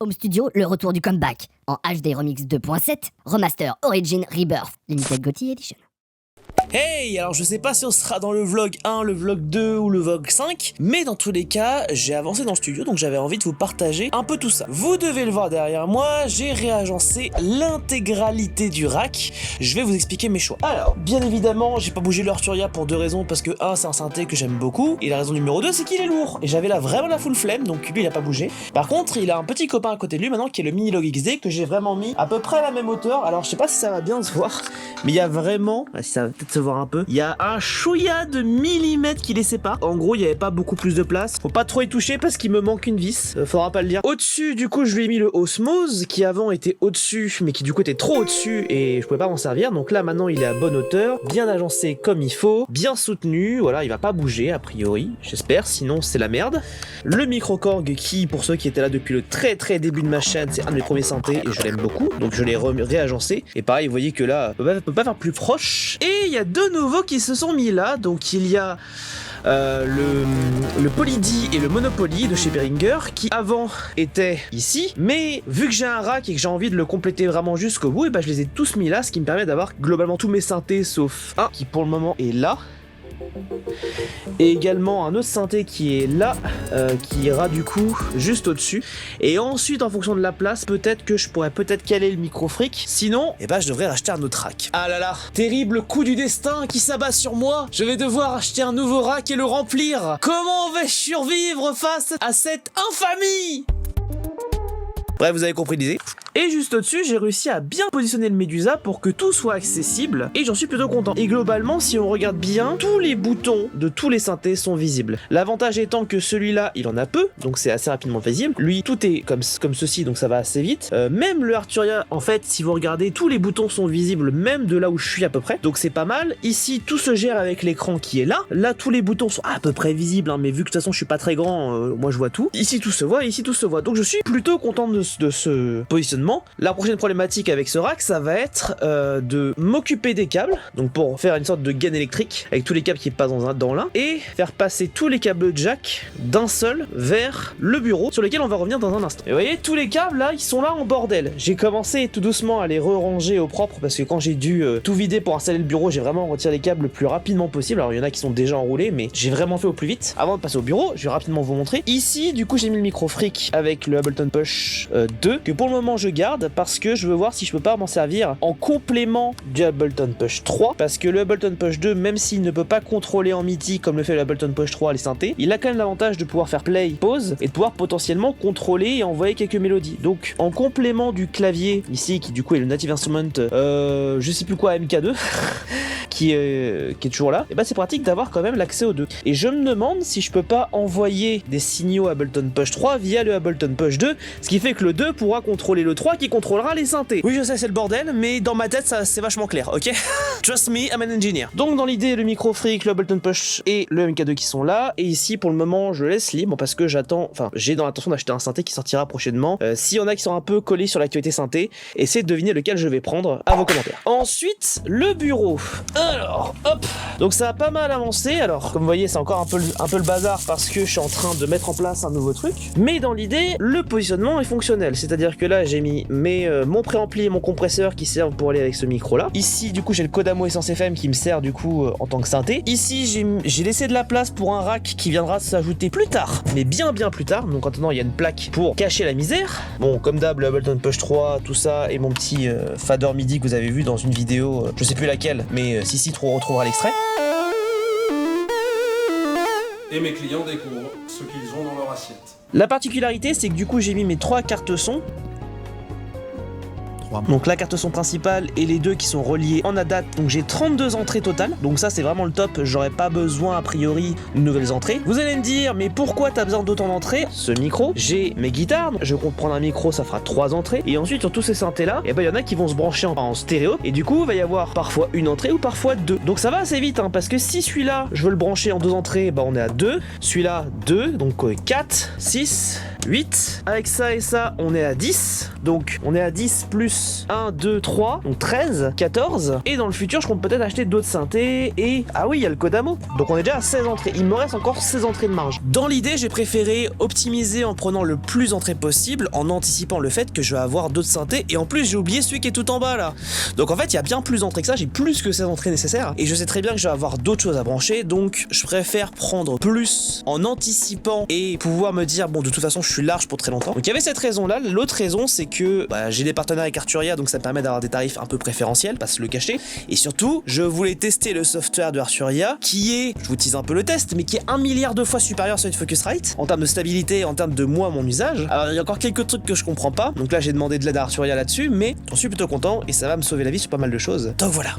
Home Studio, le retour du comeback. En HD Remix 2.7, Remaster Origin Rebirth, Limited GOTY Edition. Hey, alors je sais pas si on sera dans le vlog 1, le vlog 2 ou le vlog 5, mais dans tous les cas, j'ai avancé dans le studio, donc j'avais envie de vous partager un peu tout ça. Vous devez le voir derrière moi, j'ai réagencé l'intégralité du rack, je vais vous expliquer mes choix. Alors, bien évidemment, j'ai pas bougé l'Arturia pour deux raisons, parce que 1, c'est un synthé que j'aime beaucoup, et la raison numéro 2, c'est qu'il est lourd, et j'avais là vraiment la full flemme, donc lui il a pas bougé. Par contre, il a un petit copain à côté de lui maintenant, qui est le Minilog XD, que j'ai vraiment mis à peu près à la même hauteur. Alors je sais pas si ça va bien se voir, mais il y a vraiment, si ça va peut-être se voir un peu, il y a un chouïa de millimètres qui les sépare. En gros, il n'y avait pas beaucoup plus de place. Faut pas trop y toucher parce qu'il me manque une vis. Faudra pas le dire. Au-dessus, du coup, je lui ai mis le Osmose qui avant était au-dessus, mais qui du coup était trop au-dessus et je pouvais pas m'en servir. Donc là, maintenant, il est à bonne hauteur, bien agencé comme il faut, bien soutenu. Voilà, il va pas bouger a priori. J'espère, sinon c'est la merde. Le Microkorg qui, pour ceux qui étaient là depuis le très début de ma chaîne, c'est un de mes premiers synthés et je l'aime beaucoup. Donc je l'ai réagencé. Et pareil, vous voyez que là, on peut pas faire plus proche. Et il y a deux nouveaux qui se sont mis là, donc il y a le Poly-D et le Monopoly de chez Behringer qui avant étaient ici, mais vu que j'ai un rack et que j'ai envie de le compléter vraiment jusqu'au bout, et ben je les ai tous mis là, ce qui me permet d'avoir globalement tous mes synthés sauf un qui pour le moment est là. Et également un autre synthé qui est là, qui ira du coup juste au-dessus. Et ensuite, en fonction de la place, peut-être que je pourrais peut-être caler le micro fric. Sinon, eh ben, je devrais racheter un autre rack. Ah là là, terrible coup du destin qui s'abat sur moi. Je vais devoir acheter un nouveau rack et le remplir. Comment vais-je survivre face à cette infamie ? Bref, vous avez compris l'idée. Et juste au-dessus, j'ai réussi à bien positionner le Medusa pour que tout soit accessible, et j'en suis plutôt content. Et globalement, si on regarde bien, tous les boutons de tous les synthés sont visibles. L'avantage étant que celui-là, il en a peu, donc c'est assez rapidement visible. Lui, tout est comme ceci, donc ça va assez vite. Même le Arturia, en fait, si vous regardez, tous les boutons sont visibles, même de là où je suis à peu près, donc c'est pas mal. Ici, tout se gère avec l'écran qui est là. Là, tous les boutons sont à peu près visibles, hein, mais vu que de toute façon, je suis pas très grand, moi je vois tout. Ici, tout se voit, ici, tout se voit. Donc je suis plutôt content de ce positionnement. La prochaine problématique avec ce rack, ça va être de m'occuper des câbles, donc pour faire une sorte de gaine électrique avec tous les câbles qui passent dans l'un, et faire passer tous les câbles jack d'un seul vers le bureau sur lequel on va revenir dans un instant. Et vous voyez, tous les câbles là, ils sont là en bordel. J'ai commencé tout doucement à les ranger au propre parce que quand j'ai dû tout vider pour installer le bureau, j'ai vraiment retiré les câbles le plus rapidement possible. Alors il y en a qui sont déjà enroulés, mais j'ai vraiment fait au plus vite. Avant de passer au bureau, je vais rapidement vous montrer. Ici, du coup, j'ai mis le micro fric avec le Ableton Push 2 que pour le moment je garde parce que je veux voir si je peux pas m'en servir en complément du Ableton Push 3, parce que le Ableton Push 2, même s'il ne peut pas contrôler en MIDI comme le fait le Ableton Push 3 les synthés, il a quand même l'avantage de pouvoir faire play, pause et de pouvoir potentiellement contrôler et envoyer quelques mélodies. Donc en complément du clavier ici qui du coup est le Native Instrument je sais plus quoi MK2 qui est toujours là, et bah c'est pratique d'avoir quand même l'accès aux deux. Et je me demande si je peux pas envoyer des signaux Ableton Push 3 via le Ableton Push 2, ce qui fait que le 2 pourra contrôler le 3 qui contrôlera les synthés. Oui, je sais, c'est le bordel, mais dans ma tête, ça c'est vachement clair, ok? Trust me, I'm an engineer. Donc dans l'idée, le micro fric, le Ableton Push et le MK2 qui sont là, et ici pour le moment, je laisse libre parce que j'ai dans l'intention d'acheter un synthé qui sortira prochainement. S'il y en a qui sont un peu collés sur l'actualité synthé, essayez de deviner lequel je vais prendre à vos commentaires. Ensuite, le bureau. Alors, hop. Donc ça a pas mal avancé. Alors, comme vous voyez, c'est encore un peu le bazar parce que je suis en train de mettre en place un nouveau truc. Mais dans l'idée, le positionnement est fonctionnel. C'est-à-dire que là, j'ai mis mon préampli et mon compresseur qui servent pour aller avec ce micro là. Ici du coup j'ai le Kodamo Essence FM qui me sert du coup en tant que synthé. Ici j'ai laissé de la place pour un rack qui viendra s'ajouter plus tard, mais bien plus tard. Donc maintenant il y a une plaque pour cacher la misère. Bon, comme d'hab, le Ableton Push 3, tout ça, et mon petit fader MIDI que vous avez vu dans une vidéo, je sais plus laquelle, mais si on retrouvera l'extrait. Et mes clients découvrent ce qu'ils ont dans leur assiette. La particularité, c'est que du coup j'ai mis mes 3 cartes son. Donc la carte son principale et les deux qui sont reliés en ADAT, donc j'ai 32 entrées totales, donc ça c'est vraiment le top, j'aurais pas besoin a priori de nouvelles entrées. Vous allez me dire, mais pourquoi t'as besoin d'autant d'entrées? Ce micro, j'ai mes guitares, je compte prendre un micro, ça fera 3 entrées, et ensuite sur tous ces synthés là, et ben il y en a qui vont se brancher en stéréo, et du coup il va y avoir parfois une entrée ou parfois 2. Donc ça va assez vite, hein, parce que si celui-là, je veux le brancher en 2 entrées, bah on est à 2, celui-là 2, donc 4, 6, 8. Avec ça et ça, on est à 10. Donc on est à 10 plus 1, 2, 3. Donc 13, 14. Et dans le futur, je compte peut-être acheter d'autres synthés. Et ah oui, il y a le Kodamo. Donc on est déjà à 16 entrées. Il me reste encore 16 entrées de marge. Dans l'idée, j'ai préféré optimiser en prenant le plus d'entrées possible, en anticipant le fait que je vais avoir d'autres synthés. Et en plus, j'ai oublié celui qui est tout en bas là. Donc en fait, il y a bien plus d'entrées que ça. J'ai plus que 16 entrées nécessaires. Et je sais très bien que je vais avoir d'autres choses à brancher. Donc je préfère prendre plus en anticipant et pouvoir me dire, bon, de toute façon, je suis large pour très longtemps. Donc il y avait cette raison là. L'autre raison, c'est que j'ai des partenaires avec Arturia, donc ça me permet d'avoir des tarifs un peu préférentiels, pas se le cacher. Et surtout, je voulais tester le software de Arturia, qui est, je vous tease un peu le test, mais qui est 1 milliard de fois supérieur à celui de Focusrite, en termes de stabilité, en termes de moi, mon usage. Alors il y a encore quelques trucs que je comprends pas, donc là j'ai demandé de l'aide à Arturia là-dessus, mais j'en suis plutôt content, et ça va me sauver la vie sur pas mal de choses. Donc voilà.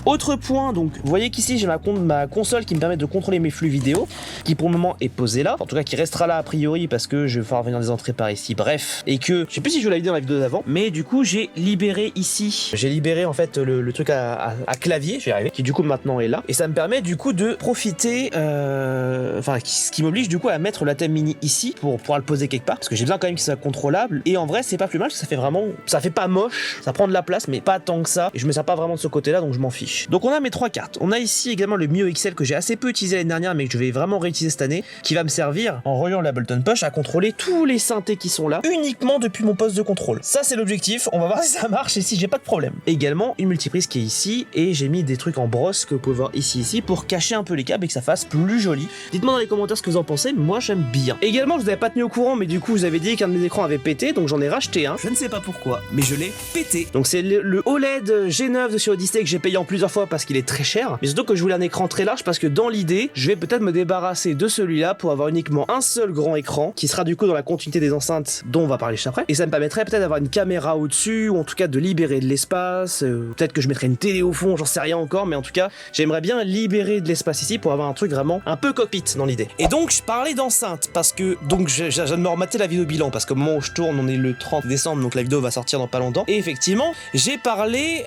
Autre point, donc vous voyez qu'ici j'ai ma console qui me permet de contrôler mes flux vidéo, qui pour le moment est posée là, en tout cas qui restera là a priori parce que je vais faire venir des entrées par ici, bref, et que, je sais plus si je vous l'avais dit dans la vidéo d'avant, mais du coup j'ai libéré ici, j'ai libéré en fait le truc à clavier, je vais y arriver, qui du coup maintenant est là, et ça me permet du coup de profiter, enfin ce qui m'oblige du coup à mettre la thème mini ici pour pouvoir le poser quelque part, parce que j'ai besoin quand même qu'il soit contrôlable, et en vrai c'est pas plus mal, parce que ça fait vraiment, ça fait pas moche, ça prend de la place, mais pas tant que ça, et je me sers pas vraiment de ce côté là, donc je m'en fiche. Donc on a mes 3 cartes. On a ici également le Mio XL que j'ai assez peu utilisé l'année dernière mais que je vais vraiment réutiliser cette année, qui va me servir en reliant la Ableton Push à contrôler tous les synthés qui sont là uniquement depuis mon poste de contrôle. Ça c'est l'objectif, on va voir si ça marche et si j'ai pas de problème. Également une multiprise qui est ici et j'ai mis des trucs en brosse que vous pouvez voir ici pour cacher un peu les câbles et que ça fasse plus joli. Dites-moi dans les commentaires ce que vous en pensez, moi j'aime bien. Également je vous avais pas tenu au courant mais du coup vous avez dit qu'un de mes écrans avait pété donc j'en ai racheté un. Je ne sais pas pourquoi mais je l'ai pété. Donc c'est le OLED G9 de chez Odyssey que j'ai payé en plusieurs fois parce qu'il est très cher, mais surtout que je voulais un écran très large parce que dans l'idée, je vais peut-être me débarrasser de celui-là pour avoir uniquement un seul grand écran qui sera du coup dans la continuité des enceintes dont on va parler juste après, et ça me permettrait peut-être d'avoir une caméra au-dessus ou en tout cas de libérer de l'espace, peut-être que je mettrai une télé au fond, j'en sais rien encore, mais en tout cas, j'aimerais bien libérer de l'espace ici pour avoir un truc vraiment un peu cockpit dans l'idée. Et donc, je parlais d'enceinte parce que, donc je viens de me remater la vidéo bilan parce qu'au moment où je tourne, on est le 30 décembre, donc la vidéo va sortir dans pas longtemps, et effectivement, j'ai parlé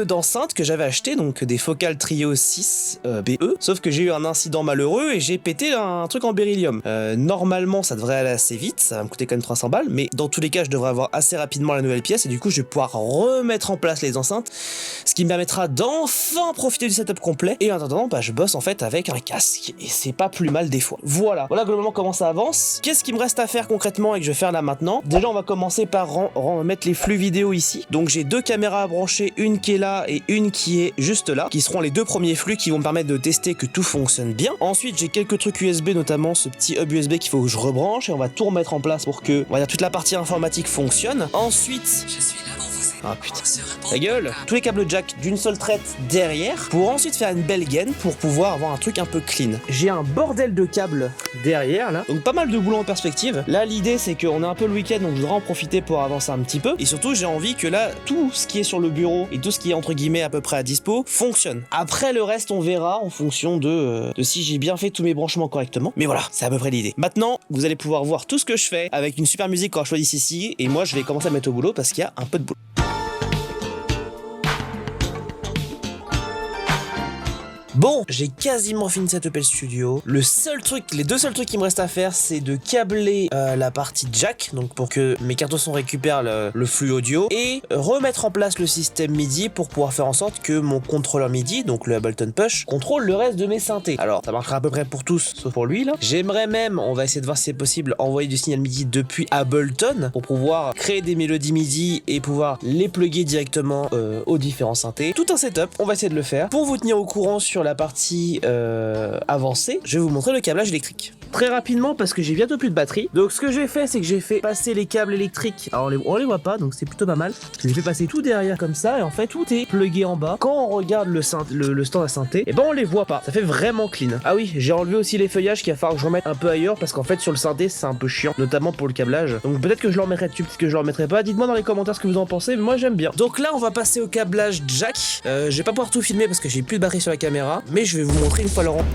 d'enceintes que j'avais acheté, donc des Focal Trio 6 BE, sauf que j'ai eu un incident malheureux et j'ai pété un truc en beryllium. Normalement ça devrait aller assez vite, ça va me coûter quand même 300 balles, mais dans tous les cas je devrais avoir assez rapidement la nouvelle pièce et du coup je vais pouvoir remettre en place les enceintes, ce qui me permettra d'enfin profiter du setup complet, et en attendant je bosse en fait avec un casque et c'est pas plus mal des fois. Voilà globalement comment ça avance. Qu'est-ce qui me reste à faire concrètement et que je vais faire là maintenant? Déjà on va commencer par mettre les flux vidéo ici, donc j'ai 2 caméras à brancher, une qui est là et une qui est juste là, qui seront les 2 premiers flux qui vont me permettre de tester que tout fonctionne bien. Ensuite j'ai quelques trucs USB, notamment ce petit hub USB qu'il faut que je rebranche, et on va tout remettre en place pour que, on va dire, toute la partie informatique fonctionne. Ensuite, je suis là pour vous aider. Ah putain, ta gueule. Tous les câbles jack d'une seule traite derrière, pour ensuite faire une belle gaine pour pouvoir avoir un truc un peu clean. J'ai un bordel de câbles derrière là, donc pas mal de boulot en perspective. Là l'idée c'est qu'on est un peu le week-end, donc je voudrais en profiter pour avancer un petit peu, et surtout j'ai envie que là tout ce qui est sur le bureau et tout ce qui est entre guillemets à peu près à dispo fonctionne. Après le reste on verra en fonction de si j'ai bien fait tous mes branchements correctement, mais voilà, c'est à peu près l'idée. Maintenant vous allez pouvoir voir tout ce que je fais avec une super musique qu'on a choisi ici, et moi je vais commencer à mettre au boulot parce qu'il y a un peu de boulot. Bon, j'ai quasiment fini cette EPL Studio. Les 2 seuls trucs qui me restent à faire, c'est de câbler la partie jack, donc pour que mes cartes son récupèrent le flux audio, et remettre en place le système MIDI pour pouvoir faire en sorte que mon contrôleur MIDI, donc le Ableton Push, contrôle le reste de mes synthés. Alors, ça marchera à peu près pour tous, sauf pour lui là. J'aimerais même, on va essayer de voir si c'est possible, envoyer du signal MIDI depuis Ableton pour pouvoir créer des mélodies MIDI et pouvoir les plugger directement aux différents synthés. Tout un setup, on va essayer de le faire. Pour vous tenir au courant sur la partie avancée, je vais vous montrer le câblage électrique. Très rapidement parce que j'ai bientôt plus de batterie. Donc ce que j'ai fait, c'est que j'ai fait passer les câbles électriques. Alors on les voit pas, donc c'est plutôt pas mal. Je les ai fait passer tout derrière comme ça, et en fait tout est plugué en bas. Quand on regarde le stand à synthé, et ben on les voit pas. Ça fait vraiment clean. Ah oui, j'ai enlevé aussi les feuillages qu'il va falloir que je remette un peu ailleurs parce qu'en fait sur le synthé c'est un peu chiant, notamment pour le câblage. Donc peut-être que je le remettrai dessus, peut-être que je le remettrai pas. Dites-moi dans les commentaires ce que vous en pensez, mais moi j'aime bien. Donc là on va passer au câblage jack. Je vais pas pouvoir tout filmer parce que j'ai plus de batterie sur la caméra, mais je vais vous montrer une fois le rang.